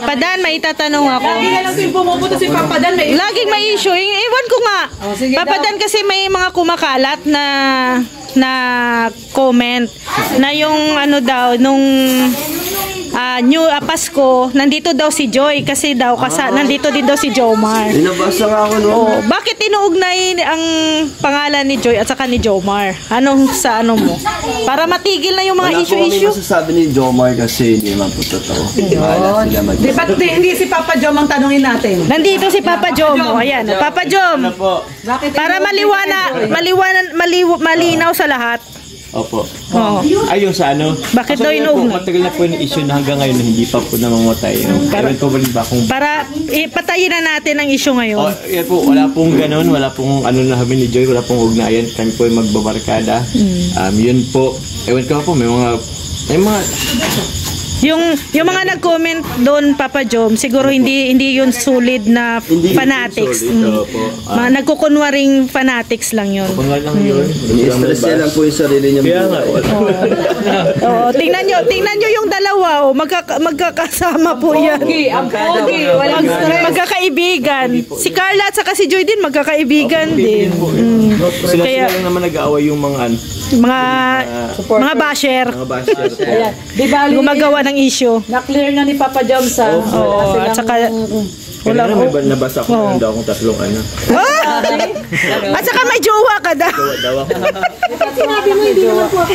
Papa Dan, may itatanong ako. Lagi na lang yung pumupunta si Papa Dan. Laging may issue. Ewan ko nga. Papa Dan kasi may mga kumakalat na comment na yung ano daw nung new Pasko, nandito daw si Joy kasi daw nandito din daw si Jomar. Binabasa nga ako noon. Oh, bakit inuugnay ang pangalan ni Joy at saka ni Jomar? Anong sa ano mo? Para matigil na yung mga issue-issue. Wala po kami masasabi ni Jomar kasi hindi naman po totoo. Di ba't hindi si Papa Jom ang tanungin natin? Nandito si Papa Jom. Oh, ayan, Papa Jom. Para malinaw sa lahat. Opo. Oo. Ayun sa ano. Bakit daw inuugnay? Matagal na po yung issue na hanggang ngayon na hindi pa po namamatay. Ewan ko ba kung... Para ipatayin na natin ang issue ngayon. Oh, yan po, wala pong ganun, wala pong ano na kami ni Joy, wala pong ugnayan. Kami po yung magbabarkada. Yun po, ewan ko po, may mga yung mga nag-comment doon, Papa Jom, siguro hindi yun solid na fanatics. Nagkukunwaring fanatics lang yun. Kunwari lang yun. Ini-stress niya lang po yung sarili niya. Kaya nga. Oo, tingnan nyo yung dalawa, magkakasama po yan. Ang pogi, walang stress. Magkakaibigan. Si Carla at saka si Joy din, magkakaibigan din. Sila lang naman nag-aaway yung mga basher. Mga basher. Ayan. Di ba, Gumagawa ng issue. na-clear na ni Papa Jom sa... Oo, at saka... Wala ko. Nabasa ko na daw akong tatlong ano. At saka may jowa ka daw. Daw ako. Sinabi mo, hindi naman po ako.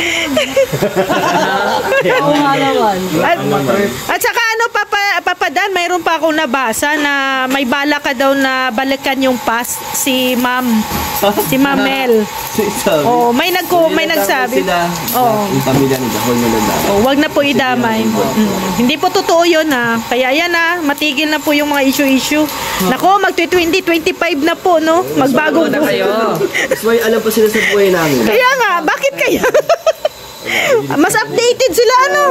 Oo nga naman. At saka ano, Papa Dan, mayroon pa akong nabasa na may bala ka daw na balikan yung past si Ma'am Mel. Oh, may nagsabi. Yung pamilya ni Dahol na lang. Wag na po idamay. Hindi po totoo 'yon ha. Kaya yan ha, matigil na po yung mga issue. Nako, mag-2025 na po, no? Magbago po. That's why alam pa sila sa buhay namin. Kaya nga, bakit kaya? Mas updated sila, ano?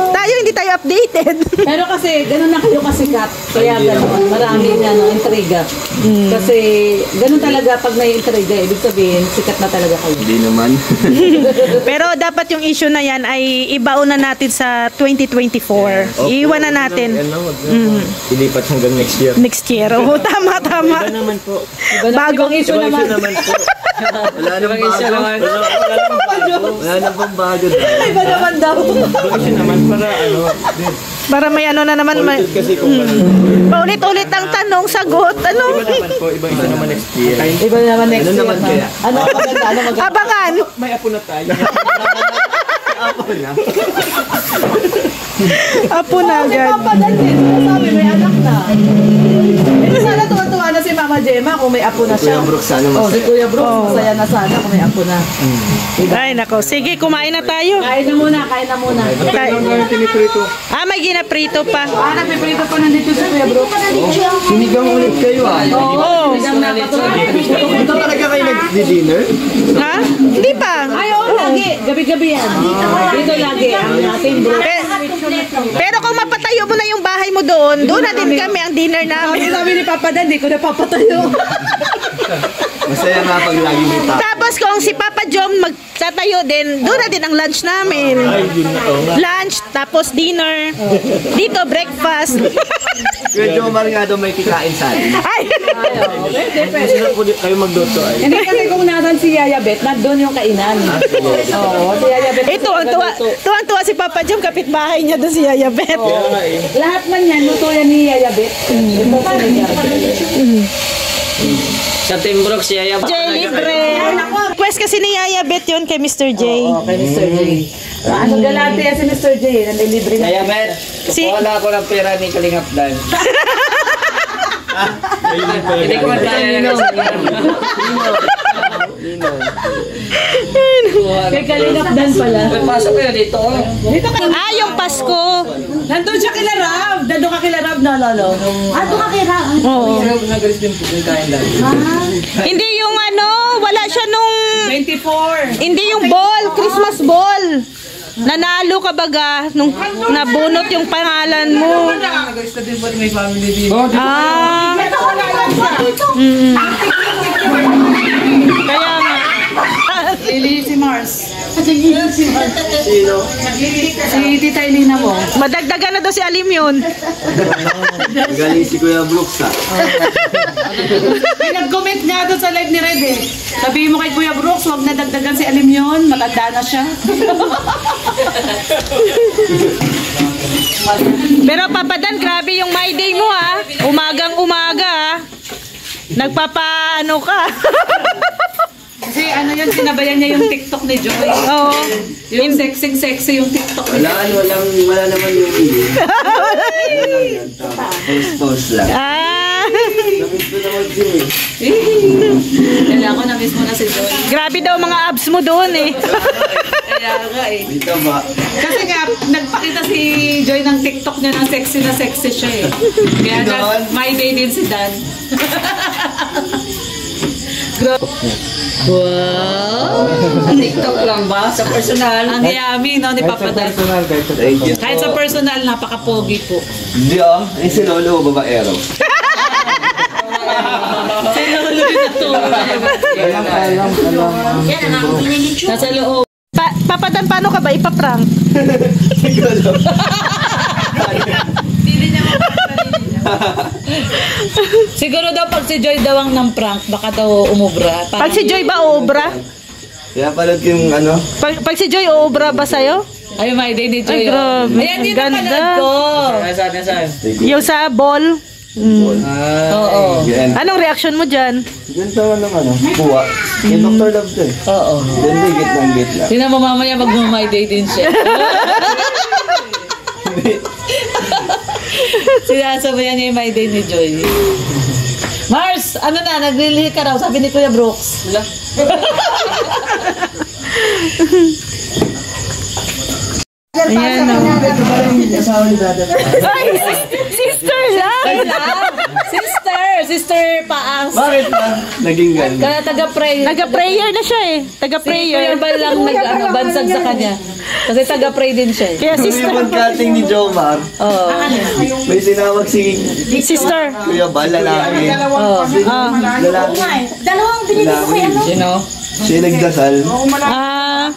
Tayo, hindi tayo updated. Pero kasi, ganun na kayo kasikat. Kaya ganun, maraming intriga. Kasi, ganun talaga pag may intriga, ibig sabihin, sikat na talaga kayo. Hindi naman. Pero dapat yung issue na yan ay ibaon na natin sa 2024. Iiwan na natin. Ilipat hanggang next year. Next year. Oo, tama. Iba naman po. Bagong issue Issue naman. naman po. Wala nang bago. Wala nang pambago. Iba naman daw. Issue naman para ano. Para may ano na naman. Kasi kung Paulit-ulit ang tanong, sagot. Ano? iba naman po, ibang issue naman next year. Iba naman next year. naman kaya? Ano maganda? Ano maganda? Abangan. May apo na tayo. Apo na. Apo na agad. Papa Dan din, sabi may anak na. Sana tuwa-tuwa na si Mama Gemma kung may apo na siya. Kuya Brooks, sana Oh, si Kuya Brooks, masaya na sana kung may apo na. Ay, nako. Sige, kumain na tayo. Kain na muna, kain na muna. May ginaprito pa. Nagpiprito po nandito si Kuya Brooks. Sinigang ulit kayo Oo. Sinigang na patuloy. Ito talaga kayo nag-dinner? Ha? Hindi pa. Ay, oo, lagi. Gabi-gabi yan. Dito lagi ang ating bro. Pero kung mapatayo mo na yung bahay mo doon na din kami ang dinner namin. Sabi ni Papa Dan, di ko na papatayo. Masaya nga pag lagi may tao. Tapos kung si Papa Jom magtatayo din, doon na din ang lunch namin. Lunch, tapos dinner. Dito, breakfast. Kuya Jomar nga daw may kikain sa atin. Ay! Sila po kayo magluto ay. Hindi kasi kung nasan si Yaya Bet, nandun yung kainan. Oo, si Yaya Bet. Ito, tuwang-tuwa si Papa Jom, kapitbahay niya doon si Yaya Bet. Lahat man yan, luto yan ni Yaya Bet. Ito si Yaya Bet. Sa Timbrook si Yaya. J, libre. Request kasi ni Yaya Bet yun kay Mr. J. Oo, kay Mr. J. Ano galante yan si Mr. J? Nandilibre na. Yaya Bet, wala ko ng pera ni Kalingap Dan. Hindi ko mataya. Kay Kalingap Dan pala. Pasok kayo dito. Dito ka. Yung Pasko. Nandun siya kila Rab. Nandun ka kila Rab na lolo. Doon ka kila Rab. Oo. Nagalis din po yung kain lang. Hindi yung wala siya nung... 24. Hindi yung ball, Christmas ball. Nanalo ka baga nung nabunot yung pangalan mo. Nagalis na din po may family dito. Kaya nga. Ili si Mars. Sino? Si Tita Elina mo. Madagdagan na daw si Alim yun. Galing si Kuya Brooks ha. May nag-comment nga doon sa live ni Red eh. Sabihin mo kay Kuya Brooks, huwag na dagdagan si Alim yun. Matanda na siya. Pero Papa Dan, grabe yung my day mo ha. Umagang umaga ha. Nagpapaano ka. Kasi ano yun, sinabayan niya yung TikTok ni Joy. Oo. Yung sexy yung TikTok ni Wala naman yung hindi. Post lang. Ah. Namiss ko naman siya eh. Kaya ako na-miss mo na si Joy. Grabe daw mga abs mo doon eh. Kaya nga eh. Dito ba? Kasi nga, nagpakita si Joy ng TikTok niya ng sexy na sexy siya eh. Kaya Ganon? my day din si Dan. Wow! TikTok lang ba? Sa personal? Ang yummy, no? Ni Papa Dan. Thank you. Kahit sa personal, napaka-pogi po. Hindi ah. Eh si Lolo babaero. Sino ko lulit na to? Nasa loob. Papa Dan, paano ka ba ipaprank? Siguro daw pag si Joy daw ang ng prank, baka daw umubra. Pag si Joy ba uubra? Kaya pala yung ano. Pag si Joy uubra ba sa'yo? Ay, my day ni Joy. Ay, grabe. Ayan, yun ang Ganda. panood ko. Nasaan? Yung sa ball. Oo. Yan. Anong reaction mo dyan? Ganda nga ng ano. Kuha. Yung Dr. Love to eh. Oo. Ganda yung gitna ng gitna. Tingnan mo mamaya mag-my day din siya. Sinasabayan niya yung my day ni Joy. Mars, ano na, naglilihi ka raw, sabi ni Kuya Brooks. Ayan o. Ay, sister lang. Sister Paas. Bakit ba? Naging ganda. Kaya taga-pray. Taga-prayer na siya eh. Kuya Taga-prayer. Bal lang bansag sa kanya. Kasi taga-pray din siya. Kaya Yung sister. cutting ni Jomar, Oo. may sinawag si Sister. Kuya Bal, lalaki. Oo. Lalaki. Dalawang binili ko kay ano? You know? Siya nagdasal. Ah,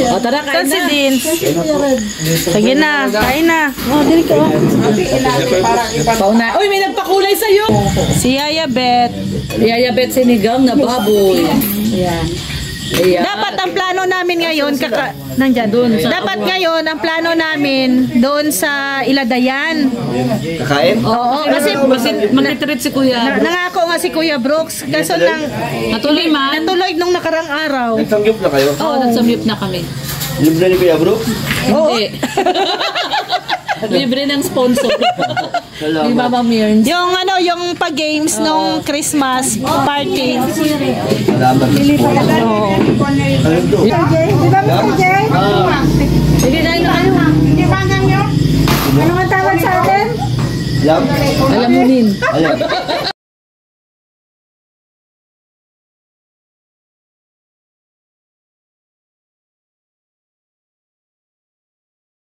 O tara, saan kain si na. Din? Sige na, kain na. Oh, dili ka. Oh. Pauna. Uy, may nagpakulay sa'yo. Si Yaya Beth. Yayabet sinigang na baboy. Ayan. Ayan. Dapat ang plano namin ngayon, nandyan. Dapat ngayon, ang plano namin doon sa Iladayan. Kakain? Oo, kasi Magtitreat si Kuya. nangako nga si Kuya Brooks. Kaso Natuloy man. natuloy nung nakarang araw. Nagsanggip na kayo? Oo, nagsamyup na kami. Libre ni Kuya Brooks? Hindi. Libre ng sponsor. Ni Mama Mirns. Yung ano, yung pag-games nung Christmas party. Salamat. Oo. Ano to? Di ba mo si Jay? Hindi na ino ano. Hindi ba nyo? Ano ang tawag sa atin? Love? Alamunin. Alam.